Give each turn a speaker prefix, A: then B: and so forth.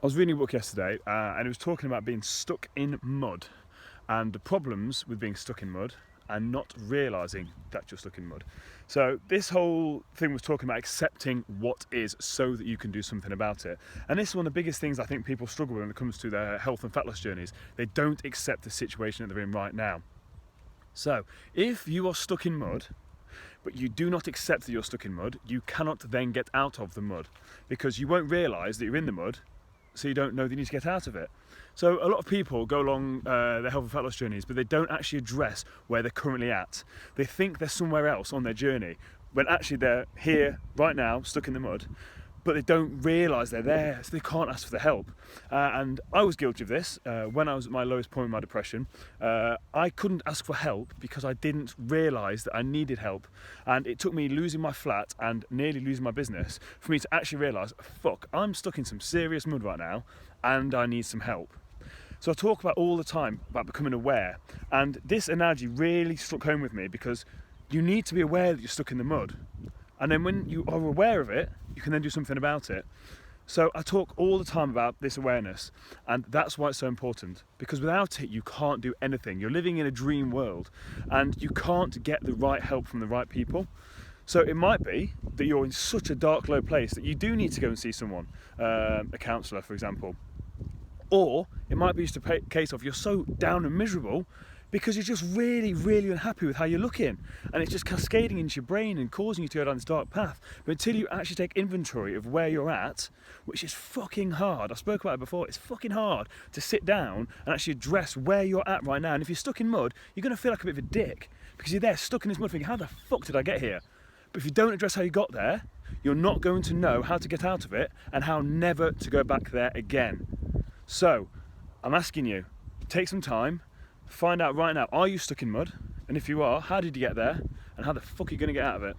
A: I was reading a book yesterday and it was talking about being stuck in mud and the problems with being stuck in mud and not realising that you're stuck in mud. So this whole thing was talking about accepting what is so that you can do something about it. And this is one of the biggest things I think people struggle with when it comes to their health and fat loss journeys. They don't accept the situation that they're in right now. So if you are stuck in mud, but you do not accept that you're stuck in mud, you cannot then get out of the mud because you won't realise that you're in the mud, so you don't know that you need to get out of it. So a lot of people go along their health and fat loss journeys, but they don't actually address where they're currently at. They think they're somewhere else on their journey, when actually they're here right now, stuck in the mud, but they don't realise they're there, so they can't ask for the help. And I was guilty of this when I was at my lowest point in my depression. I couldn't ask for help because I didn't realise that I needed help. And it took me losing my flat and nearly losing my business for me to actually realise, fuck, I'm stuck in some serious mud right now and I need some help. So I talk about all the time about becoming aware. And this analogy really struck home with me because you need to be aware that you're stuck in the mud. And then when you are aware of it, you can then do something about it. So I talk all the time about this awareness, and that's why it's so important, because without it you can't do anything. You're living in a dream world and you can't get the right help from the right people. So it might be that you're in such a dark, low place that you do need to go and see someone, a counsellor for example. Or it might be just a case of you're so down and miserable because you're just really, really unhappy with how you're looking, and it's just cascading into your brain and causing you to go down this dark path. But until you actually take inventory of where you're at, which is fucking hard, I spoke about it before, it's fucking hard to sit down and actually address where you're at right now. And if you're stuck in mud, you're going to feel like a bit of a dick because you're there stuck in this mud thinking, how the fuck did I get here? But if you don't address how you got there, you're not going to know how to get out of it and how never to go back there again. So I'm asking you, take some time, find out right now, are you stuck in mud? And if you are, how did you get there? And how the fuck are you going to get out of it?